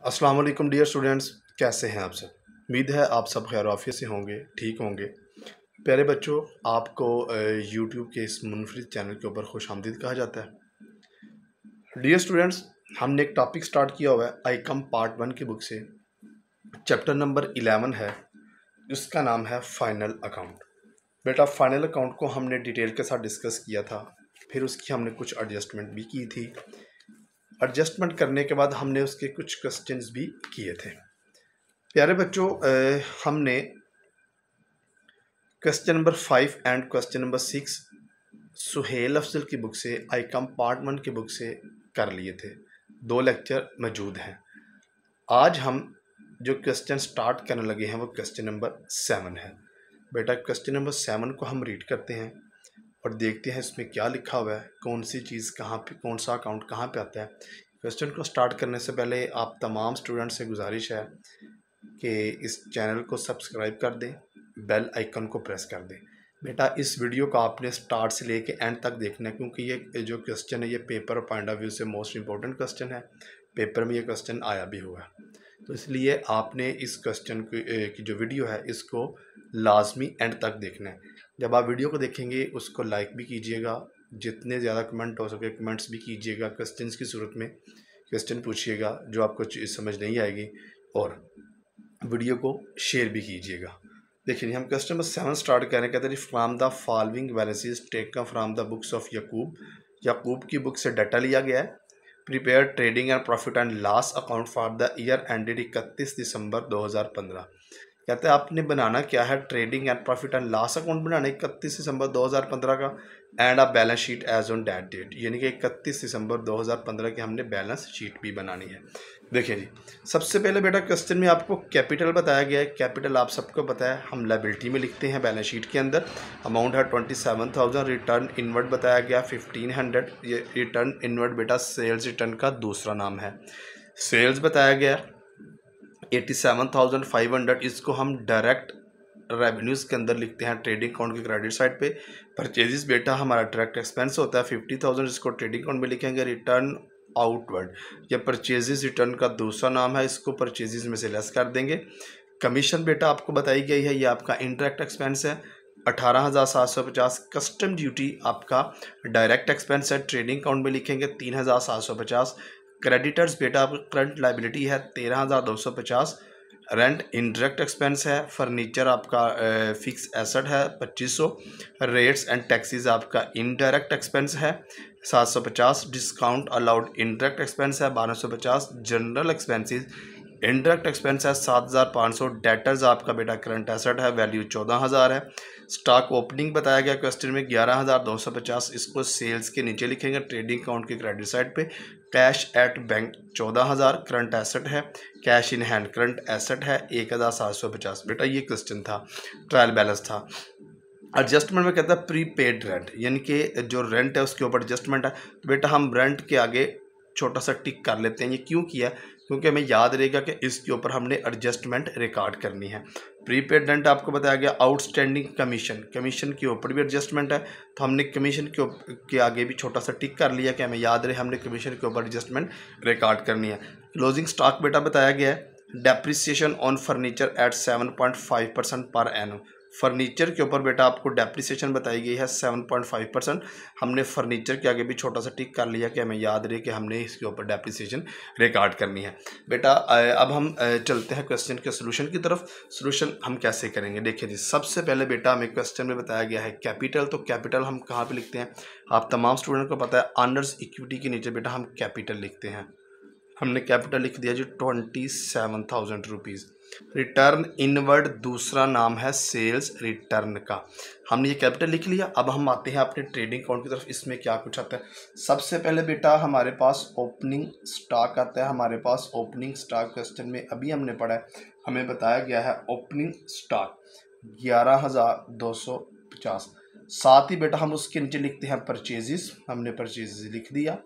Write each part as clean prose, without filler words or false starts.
अस्सलाम वालेकुम dear students, कैसे हैं आप सब। उम्मीद है आप सब खैर आफियत से होंगे, ठीक होंगे। प्यारे बच्चों, आपको यूट्यूब के इस मुनफरिद चैनल के ऊपर खुश आमदीद कहा जाता है। डियर स्टूडेंट्स, हमने एक टॉपिक स्टार्ट किया हुआ है आई कम पार्ट 1 की बुक से। चैप्टर नंबर 11 है, उसका नाम है फाइनल अकाउंट। बेटा, फाइनल अकाउंट को हमने डिटेल के साथ डिस्कस किया था, फिर उसकी हमने कुछ एडजस्टमेंट भी की थी। एडजस्टमेंट करने के बाद हमने उसके कुछ क्वेश्चंस भी किए थे। प्यारे बच्चों, हमने question number 5 and question number 6 Suhail Afzal की बुक से, आई कम पार्ट 1 की बुक से कर लिए थे। 2 लेक्चर मौजूद हैं। आज हम जो क्वेश्चन स्टार्ट करने लगे हैं वो क्वेश्चन नंबर 7 है। बेटा, क्वेश्चन नंबर 7 को हम रीड करते हैं और देखते हैं इसमें क्या लिखा हुआ है, कौन सी चीज़ कहाँ पे, कौन सा अकाउंट कहाँ पे आता है। क्वेश्चन को स्टार्ट करने से पहले आप तमाम स्टूडेंट से गुजारिश है कि इस चैनल को सब्सक्राइब कर दें, बेल आइकन को प्रेस कर दें। बेटा, इस वीडियो को आपने स्टार्ट से लेके एंड तक देखना है, क्योंकि ये जो क्वेश्चन है ये पेपर पॉइंट ऑफ व्यू से मोस्ट इंपॉर्टेंट क्वेश्चन है। पेपर में ये क्वेश्चन आया भी हुआ है, तो इसलिए आपने इस क्वेश्चन की जो वीडियो है इसको लाजमी एंड तक देखना है। जब आप वीडियो को देखेंगे उसको लाइक भी कीजिएगा, जितने ज़्यादा कमेंट हो सके कमेंट्स भी कीजिएगा, क्वेश्चन की सूरत में क्वेश्चन पूछिएगा जो आपको चीज़ समझ नहीं आएगी, और वीडियो को शेयर भी कीजिएगा। देखिए, हम क्वेश्चन नंबर 7 स्टार्ट करें। कहते हैं from the following balances taken from the books of Yakub. Yakub की बुक से डाटा लिया गया है। Prepare trading and profit and loss account for the year ended 31 December 2015। कहते हैं आपने बनाना क्या है, trading and profit and loss account बनाना 31 दिसंबर 2015 का, and a balance sheet as on that date, यानी कि 31 दिसंबर 2015 की हमने बैलेंस शीट भी बनानी है। देखिए जी, सबसे पहले बेटा क्वेश्चन में आपको कैपिटल बताया गया है। कैपिटल आप सबको पता है, हम लायबिलिटी में लिखते हैं बैलेंस शीट के अंदर। अमाउंट है 27,000। रिटर्न इनवर्ड बताया गया 1500। ये रिटर्न इनवर्ड बेटा सेल्स रिटर्न का दूसरा नाम है। सेल्स बताया गया 87,500। इसको हम डायरेक्ट रेवेन्यूज़ के अंदर लिखते हैं ट्रेडिंग अकाउंट की क्रेडिट साइड पे। परचेजेस बेटा हमारा डायरेक्ट एक्सपेंस होता है 50,000, इसको ट्रेडिंग अकाउंट में लिखेंगे। रिटर्न आउटवर्ड, यह परचेजेस रिटर्न का दूसरा नाम है, इसको परचेजेस में से लेस कर देंगे। कमीशन बेटा आपको बताई गई है, ये आपका इंटरेक्ट एक्सपेंस है 18,750। कस्टम ड्यूटी आपका डायरेक्ट एक्सपेंस है, ट्रेडिंग अकाउंट में लिखेंगे 3,750। क्रेडिटर्स बेटा आपकी करंट लाइबिलिटी है 13,250। रेंट इनडायरेक्ट एक्सपेंस है। फर्नीचर आपका फिक्स एसेट है 2500। रेट्स एंड टैक्सेस आपका इनडायरेक्ट एक्सपेंस है 750। डिस्काउंट अलाउड इनडायरेक्ट एक्सपेंस है 1250। जनरल एक्सपेंसेस इनडायरेक्ट एक्सपेंस है 7,500। डेटर्स आपका बेटा करंट एसेट है, वैल्यू 14,000 है। स्टॉक ओपनिंग बताया गया क्वेश्चन में 11,250, इसको सेल्स के नीचे लिखेंगे ट्रेडिंग अकाउंट की क्रेडिट साइड पे। Cash at bank 14,000 current asset है। Cash in hand current asset है 1,750। बेटा ये क्वेश्चन था, ट्रायल बैलेंस था। एडजस्टमेंट में कहता है प्रीपेड रेंट, यानी कि जो रेंट है उसके ऊपर एडजस्टमेंट है। तो बेटा हम रेंट के आगे छोटा सा टिक कर लेते हैं। ये क्यों किया, क्योंकि हमें याद रहेगा कि इसके ऊपर हमने एडजस्टमेंट रिकॉर्ड करनी है। प्रीपेड रेंट आपको बताया गया। आउटस्टैंडिंग कमीशन, कमीशन के ऊपर भी एडजस्टमेंट है, तो हमने कमीशन के आगे भी छोटा सा टिक कर लिया कि हमें याद रहे हमने कमीशन के ऊपर एडजस्टमेंट रिकॉर्ड करनी है। क्लोजिंग स्टॉक बेटा बताया गया है। Depreciation on furniture eight 7.5% per annum. Furniture के ऊपर बेटा आपको डेप्रिसिएशन बताई गई है 7.5%। हमने फर्नीचर के आगे भी छोटा सा टिक कर लिया कि हमें याद रहे कि हमने इसके ऊपर डेप्रिसिएशन रिकॉर्ड करनी है। बेटा अब हम चलते हैं क्वेश्चन के सोल्यूशन की तरफ। सोल्यूशन हम कैसे करेंगे, देखिए जी। सबसे पहले बेटा हमें क्वेश्चन में बताया गया है कैपिटल, तो कैपिटल हम कहाँ पे लिखते हैं, आप तमाम स्टूडेंट को पता है, ऑनर्स इक्विटी के नीचे बेटा हम कैपिटल लिखते हैं। हमने कैपिटल लिख दिया जी 27,000 रुपीज़। रिटर्न इनवर्ड दूसरा नाम है सेल्स रिटर्न का, हमने ये कैपिटल लिख लिया। अब हम आते हैं अपने ट्रेडिंग अकाउंट की तरफ। इसमें क्या कुछ आता है, सबसे पहले बेटा हमारे पास ओपनिंग स्टॉक आता है। हमारे पास ओपनिंग स्टॉक क्वेश्चन में अभी हमने पढ़ा है, हमें बताया गया है ओपनिंग स्टॉक 11,250। साथ ही बेटा हम उसके नीचे लिखते हैं परचेजेस, हमने परचेजेस लिख दिया।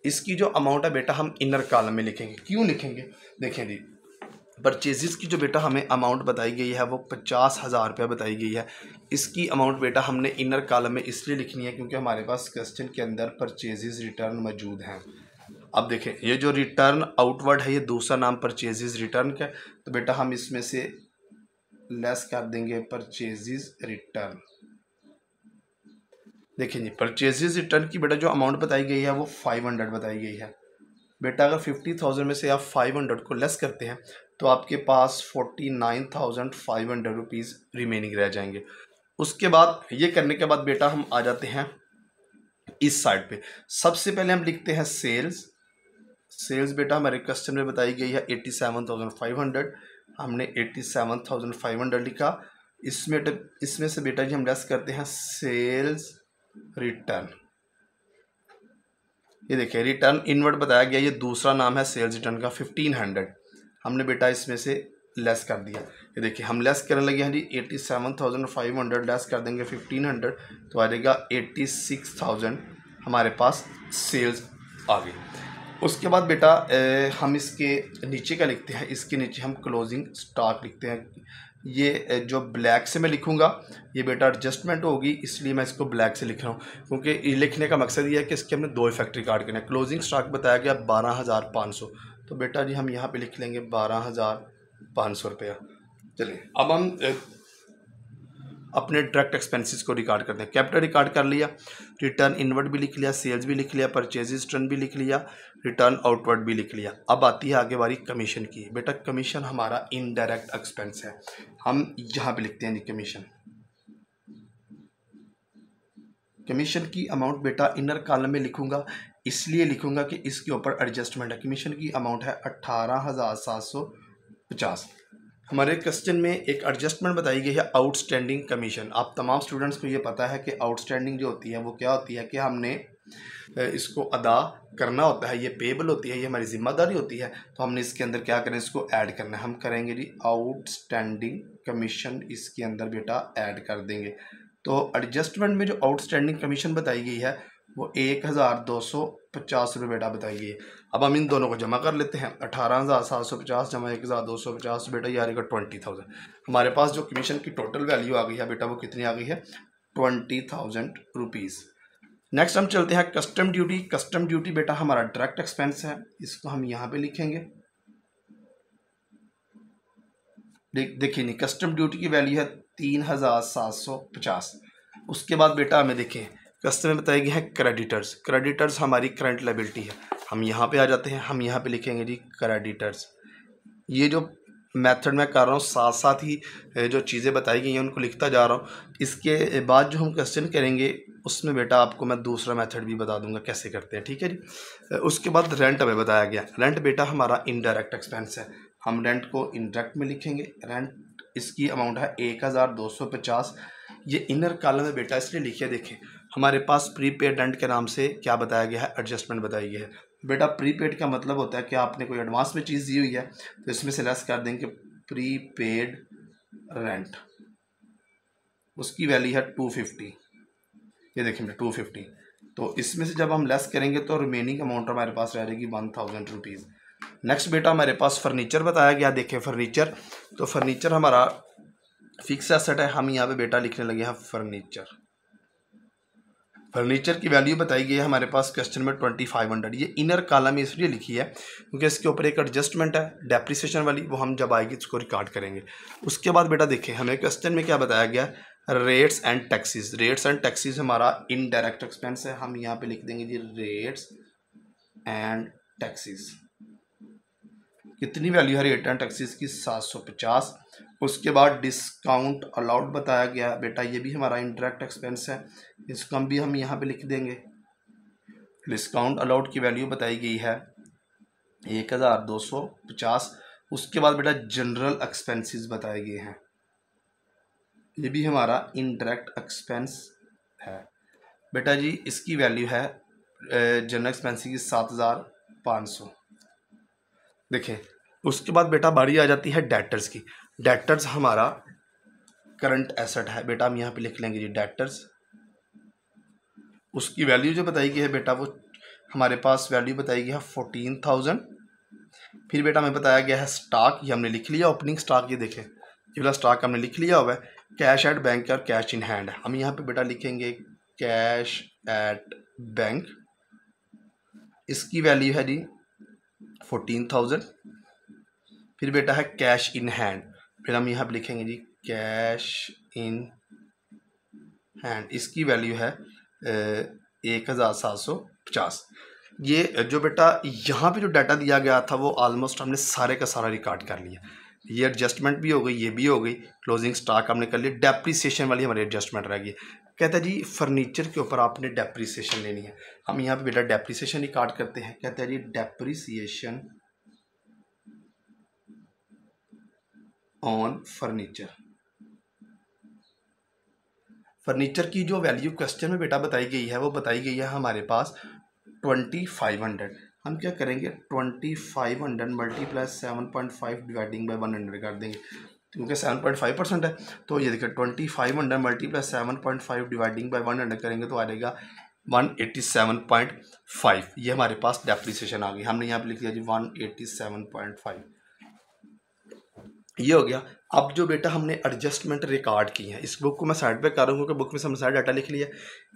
इसकी जो अमाउंट है बेटा हम इनर कॉलम में लिखेंगे। क्यों लिखेंगे, देखें जी, परचेजेस की जो बेटा हमें अमाउंट बताई गई है वो 50,000 रुपया बताई गई है। इसकी अमाउंट बेटा हमने इनर कॉलम में इसलिए लिखनी है क्योंकि हमारे पास क्वेश्चन के अंदर परचेजेस रिटर्न मौजूद हैं। अब देखें ये जो रिटर्न आउटवर्ड है ये दूसरा नाम परचेजेस रिटर्न का है, तो बेटा हम इसमें से लेस कर देंगे परचेजेस रिटर्न। देखिए जी परचेजेस रिटर्न की बेटा जो अमाउंट बताई गई है वो 500 बताई गई है। बेटा अगर 50,000 में से आप 500 को लेस करते हैं तो आपके पास 49,500 रुपीज़ रिमेनिंग रह जाएंगे। उसके बाद ये करने के बाद बेटा हम आ जाते हैं इस साइड पे। सबसे पहले हम लिखते हैं सेल्स। सेल्स बेटा हमारे कस्टमर में बताई गई है 87,500, हमने 87,500 लिखा। इसमें से बेटा जी हम लेस करते हैं सेल्स रिटर्न। ये देखिए रिटर्न इनवर्ड बताया गया, ये दूसरा नाम है सेल्स रिटर्न का 1500, हमने बेटा इसमें से लेस कर दिया। ये देखिए हम लेस करने लगे हैं जी 87,500 लेस कर देंगे 1500 तो आ जाएगा 86,000 हमारे पास सेल्स आ गई। उसके बाद बेटा हम इसके नीचे का लिखते हैं, इसके नीचे हम क्लोजिंग स्टॉक लिखते हैं। ये जो ब्लैक से मैं लिखूंगा ये बेटा एडजस्टमेंट होगी, इसलिए मैं इसको ब्लैक से लिख रहा हूँ क्योंकि ये लिखने का मकसद ये है कि इसके हमने दो इफेक्ट रिकॉर्ड करना है। क्लोजिंग स्टॉक बताया गया 12,500, तो बेटा जी हम यहाँ पे लिख लेंगे 12,500 रुपया। चलिए अब हम अपने डायरेक्ट एक्सपेंसेस को रिकॉर्ड करते हैं। कैपिटल रिकॉर्ड कर लिया, रिटर्न इनवर्ड भी लिख लिया, सेल्स भी लिख लिया, परचेजेस रिटर्न भी लिख लिया, रिटर्न आउटवर्ड भी लिख लिया। अब आती है आगे बारी कमीशन की। बेटा कमीशन हमारा इनडायरेक्ट एक्सपेंस है, हम यहाँ पे लिखते हैं कमीशन। कमीशन की अमाउंट बेटा इनर कॉलम में लिखूंगा, इसलिए लिखूंगा कि इसके ऊपर एडजस्टमेंट है। कमीशन की अमाउंट है 18,750। हमारे क्वेश्चन में एक एडजस्टमेंट बताई गई है आउटस्टैंडिंग कमीशन। आप तमाम स्टूडेंट्स को ये पता है कि आउटस्टैंडिंग जो होती है वो क्या होती है कि हमने इसको अदा करना होता है, ये पेबल होती है, ये हमारी जिम्मेदारी होती है, तो हमने इसके अंदर क्या करें, इसको ऐड करना है। हम करेंगे जी आउटस्टैंडिंग कमीशन, इसके अंदर बेटा ऐड कर देंगे। तो एडजस्टमेंट में जो आउटस्टैंडिंग कमीशन बताई गई है वो 1,250 रुपये बेटा बताई गई है। अब हम इन दोनों को जमा कर लेते हैं, 18,750 जमा 1,250 बेटा ये आ जाएगा 20,000। हमारे पास जो कमीशन की टोटल वैल्यू आ गई है बेटा वो कितनी आ गई है, 20,000 रुपीज़। नेक्स्ट हम चलते हैं कस्टम ड्यूटी। कस्टम ड्यूटी बेटा हमारा डायरेक्ट एक्सपेंस है, इसको हम यहाँ पे लिखेंगे। देखिए नहीं कस्टम ड्यूटी की वैल्यू है 3,750। उसके बाद बेटा हमें देखें कस्टमर बताई गई है क्रेडिटर्स। क्रेडिटर्स हमारी करंट लायबिलिटी है, हम यहाँ पे आ जाते हैं, हम यहाँ पे लिखेंगे जी क्रेडिटर्स। ये जो मेथड मैं कर रहा हूँ साथ साथ ही जो चीज़ें बताई गई हैं उनको लिखता जा रहा हूँ। इसके बाद जो हम क्वेश्चन करेंगे उसमें बेटा आपको मैं दूसरा मेथड भी बता दूंगा कैसे करते हैं, ठीक है जी। उसके बाद रेंट हमें बताया गया। रेंट बेटा हमारा इनडायरेक्ट एक्सपेंस है, हम रेंट को इनडायरेक्ट में लिखेंगे। रेंट इसकी अमाउंट है 1,250। ये इनर कॉलम में बेटा इसलिए लिखिए, देखें हमारे पास प्रीपेड रेंट के नाम से क्या बताया गया है, एडजस्टमेंट बताई गई है। बेटा प्रीपेड का मतलब होता है कि आपने कोई एडवांस में चीज़ दी हुई है तो इसमें से लेस कर देंगे प्रीपेड रेंट, उसकी वैल्यू है 250। ये देखें 250, तो इसमें से जब हम लेस करेंगे तो रिमेनिंग अमाउंट हमारे पास रह जाएगी 1,000 रुपीज़। नेक्स्ट बेटा हमारे पास फर्नीचर बताया गया। देखें फर्नीचर, तो फर्नीचर हमारा फिक्स एसेट है, हम यहाँ पे बेटा लिखने लगे हैं फर्नीचर। फर्नीचर की वैल्यू बताई गई है हमारे पास क्वेश्चन में 2,500। ये इनर कॉलम में इसलिए लिखी है क्योंकि इसके ऊपर एक एडजस्टमेंट है डेप्रिसिएशन वाली, वो हम जब आएगी इसको रिकॉर्ड करेंगे। उसके बाद बेटा देखें हमें क्वेश्चन में क्या बताया गया, rates and taxes. Rates and taxes हमारा इनडायरेक्ट एक्सपेंस है, हम यहाँ पे लिख देंगे जी रेट्स एंड टैक्सेस। कितनी वैल्यू है रेट एंड टैक्सेस की, 750। उसके बाद डिस्काउंट अलाउड बताया गया बेटा, ये भी हमारा इनडायरेक्ट एक्सपेंस है, इसको हम यहाँ पे लिख देंगे। डिस्काउंट अलाउड की वैल्यू बताई गई है 1,250। उसके बाद बेटा जनरल एक्सपेंसेस बताए गए हैं, ये भी हमारा इनडायरेक्ट एक्सपेंस है बेटा जी, इसकी वैल्यू है जनरल एक्सपेंसेस की 7,500। देखें उसके बाद बेटा बारी आ जाती है डेटर्स की। डेटर्स हमारा करंट एसेट है बेटा, हम यहाँ पे लिख लेंगे जी डेटर्स। उसकी वैल्यू जो बताई गई है बेटा वो हमारे पास वैल्यू बताई गई है 14,000। फिर बेटा हमें बताया गया है स्टॉक, ये हमने लिख लिया ओपनिंग स्टॉक। ये देखें ये वाला स्टॉक हमने लिख लिया हुआ है। कैश एट बैंक और कैश इन हैंड, हम यहाँ पे बेटा लिखेंगे कैश एट बैंक। इसकी वैल्यू है जी 14,000। फिर बेटा है कैश इन हैंड, फिर हम यहाँ पर लिखेंगे जी कैश इन हैंड, इसकी वैल्यू है 1,750। ये जो बेटा यहाँ पे जो डाटा दिया गया था वो ऑलमोस्ट हमने सारे का सारा रिकॉर्ड कर लिया। ये एडजस्टमेंट भी हो गई, ये भी हो गई, क्लोजिंग स्टॉक हमने कर लिया, डेप्रीसिएशन वाली हमारी एडजस्टमेंट रह गई। कहता है जी फर्नीचर के ऊपर आपने डेप्रीसिएशन लेनी है। हम यहाँ पे बेटा डेप्रीसिएशन रिकॉर्ड करते हैं। कहता है जी डेप्रीसिएशन ऑन फर्नीचर। फर्नीचर की जो वैल्यू क्वेश्चन में बेटा बताई गई है वो बताई गई है हमारे पास 2500। हम क्या करेंगे 2500 मल्टीप्लाई 7.5 डिवाइडिंग बाई 100 कर देंगे, क्योंकि 7.5% है। तो ये देखिए 2500 मल्टीप्लाई 7.5 डिवाइडिंग बाई 100 करेंगे तो आ जाएगा 187.5। ये हमारे पास डेप्रीसिएशन आ गई। हमने यहाँ पे लिख दिया जी 187.5। ये हो गया। अब जो बेटा हमने एडजस्टमेंट रिकॉर्ड की हैं, इस बुक को मैं साइड पे कर रहा हूँ क्योंकि बुक में हमने सारा डाटा लिख लिया।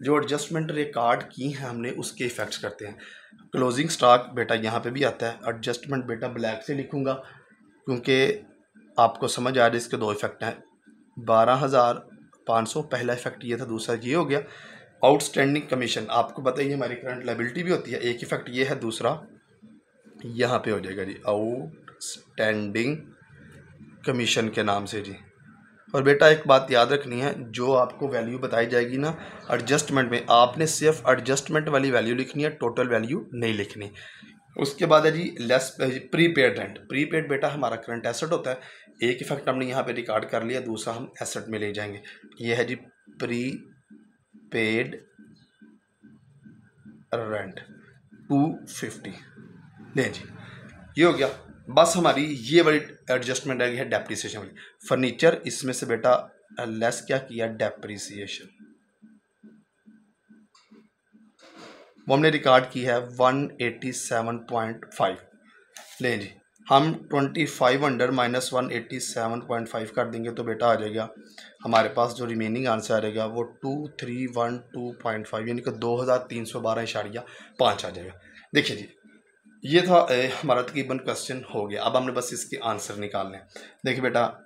जो एडजस्टमेंट रिकॉर्ड की हैं हमने उसके इफेक्ट्स करते हैं। क्लोजिंग स्टॉक बेटा यहाँ पे भी आता है। एडजस्टमेंट बेटा ब्लैक से लिखूँगा क्योंकि आपको समझ आ रहा है। इसके दो इफेक्ट हैं, 12,500 पहला इफेक्ट ये था, दूसरा ये हो गया। आउटस्टैंडिंग कमीशन आपको बताइए हमारी करंट लायबिलिटी भी होती है, एक इफेक्ट ये है, दूसरा यहाँ पे हो जाएगा जी आउटस्टैंडिंग कमीशन के नाम से जी। और बेटा एक बात याद रखनी है, जो आपको वैल्यू बताई जाएगी ना एडजस्टमेंट में, आपने सिर्फ एडजस्टमेंट वाली वैल्यू लिखनी है, टोटल वैल्यू नहीं लिखनी। उसके बाद है जी लेस प्रीपेड रेंट। प्रीपेड बेटा हमारा करंट एसेट होता है। एक इफेक्ट हमने यहाँ पे रिकॉर्ड कर लिया, दूसरा हम एसेट में ले जाएंगे। ये है जी प्रीपेड रेंट 250 ले जी, ये हो गया। बस हमारी ये वाली एडजस्टमेंट आ गई है डेप्रीसिएशन वाली। फर्नीचर इसमें से बेटा लेस क्या किया डेप्रीसिएशन, वो हमने रिकॉर्ड की है 187.5। ले जी हम 2500 माइनस 187.5 कर देंगे तो बेटा आ जाएगा हमारे पास जो रिमेनिंग आंसर आ जाएगा वो 2312.5 यानी कि 2312.5 आ जाएगा। देखिए जी ये था हमारा तकरीबन क्वेश्चन हो गया। अब हमने बस इसके आंसर निकालने हैं। देखिए बेटा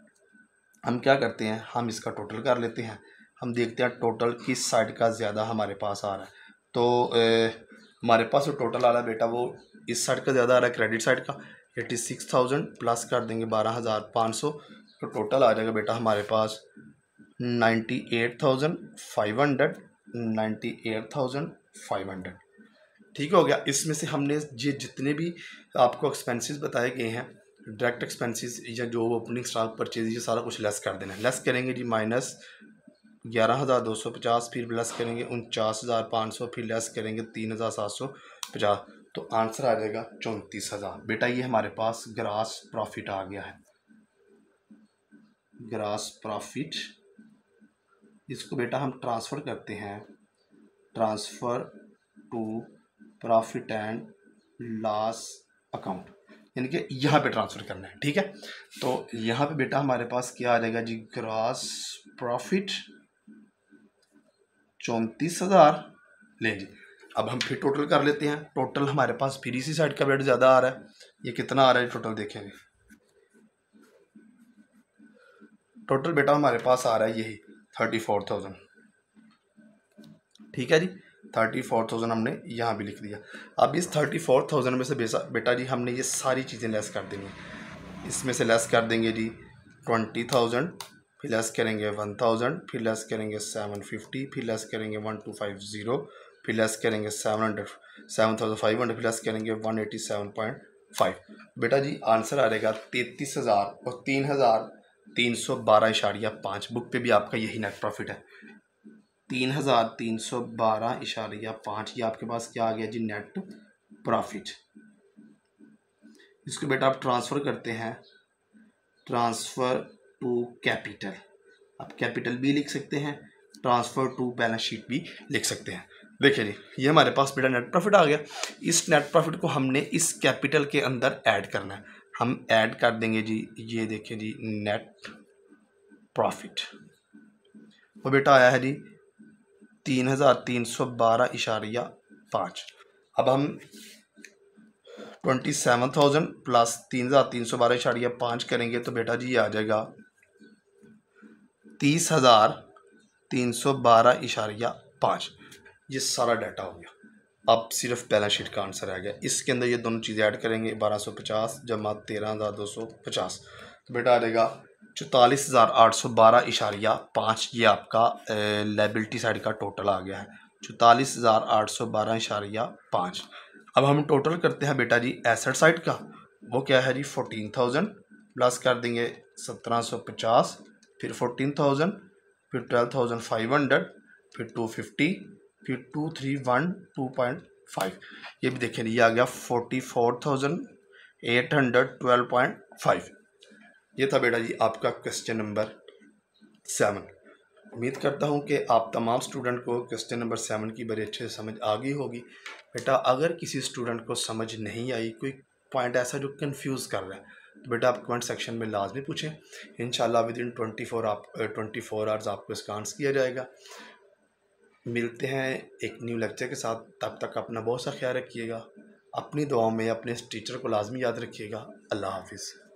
हम क्या करते हैं, हम इसका टोटल कर लेते हैं। हम देखते हैं टोटल किस साइड का ज़्यादा हमारे पास आ रहा है। तो हमारे पास जो टोटल आ रहा है बेटा वो इस साइड का ज़्यादा आ रहा है, क्रेडिट साइड का। 86,000 प्लस कर देंगे 12,500 तो टोटल आ जाएगा बेटा हमारे पास 98,500। 98,500 ठीक हो गया। इसमें से हमने ये जितने भी आपको एक्सपेंसेस बताए गए हैं, डायरेक्ट एक्सपेंसेस या जो ओपनिंग स्टॉक परचेज, ये सारा कुछ लेस कर देना है। लेस करेंगे जी माइनस 11,250, फिर प्लस करेंगे 49,500, फिर लेस करेंगे 3,750, तो आंसर आ जाएगा 34,000। बेटा ये हमारे पास ग्रास प्रॉफिट आ गया है। ग्रास प्रॉफिट, इसको बेटा हम ट्रांसफ़र करते हैं, transfer to profit and loss account, यानी कि यहाँ पे ट्रांसफ़र करना है। ठीक है, तो यहाँ पे बेटा हमारे पास क्या आ जाएगा जी ग्रॉस प्रॉफिट 34,000। ले जी अब हम फिर टोटल कर लेते हैं। टोटल हमारे पास फिर इसी साइड का बेटा ज़्यादा आ रहा है। ये कितना आ रहा है टोटल देखेंगे। टोटल बेटा हमारे पास आ रहा है यही 34,000। ठीक है जी 34,000 हमने यहाँ भी लिख दिया। अब इस 34,000 में से बेटा जी हमने ये सारी चीज़ें लेस कर देंगे। इसमें से लेस कर देंगे जी 20,000, फिर लेस करेंगे 1,000, फिर लेस करेंगे 750, फिर लेस करेंगे 1250, फिर लेस करेंगे 7,500, फिर लेस करेंगे 187.5। बेटा जी आंसर आ रहेगा 33,000 और 3,312.5। बुक पे भी आपका यही नेट प्रॉफिट है 3,312.5। ये आपके पास क्या आ गया जी नेट प्रॉफिट। इसको बेटा आप ट्रांसफ़र करते हैं, ट्रांसफ़र टू कैपिटल। आप कैपिटल भी लिख सकते हैं, ट्रांसफ़र टू बैलेंस शीट भी लिख सकते हैं। देखिए जी ये हमारे पास बेटा नेट प्रॉफिट आ गया। इस नेट प्रॉफिट को हमने इस कैपिटल के अंदर ऐड करना है। हम ऐड कर देंगे जी, ये देखिए जी नेट प्रॉफिट, वो बेटा आया है जी 3,312.5। अब हम 27,000 प्लस 3,312.5 करेंगे तो बेटा जी ये आ जाएगा 30,312.5। ये सारा डाटा हो गया। अब सिर्फ बैलेंस शीट का आंसर आ गया। इसके अंदर ये दोनों चीज़ें ऐड करेंगे, 1250 जमा 13,250, तो बेटा आ जाएगा 44,812.5। ये आपका लायबिलिटी साइड का टोटल आ गया है, 44,812.5। अब हम टोटल करते हैं बेटा जी एसेट साइड का। वो क्या है जी 14,000 प्लस कर देंगे 1,750, फिर 14,000, फिर 12,500, फिर 250, फिर 2,312.5। ये भी देखें ये आ गया 44,812.5। ये था बेटा जी आपका क्वेश्चन नंबर 7। उम्मीद करता हूँ कि आप तमाम स्टूडेंट को क्वेश्चन नंबर 7 की बड़ी अच्छे से समझ आ गई होगी। बेटा अगर किसी स्टूडेंट को समझ नहीं आई, कोई पॉइंट ऐसा जो कंफ्यूज कर रहा है, तो बेटा आप कमेंट सेक्शन में लाजमी पूछें। इंशाल्लाह विद इन 24 आवर्स आपको इसका आंसर किया जाएगा। मिलते हैं एक न्यू लेक्चर के साथ। तब तक अपना बहुत सा ख्याल रखिएगा। अपनी दुआओं में अपने इस टीचर को लाजमी याद रखिएगा। अल्लाह हाफिज़।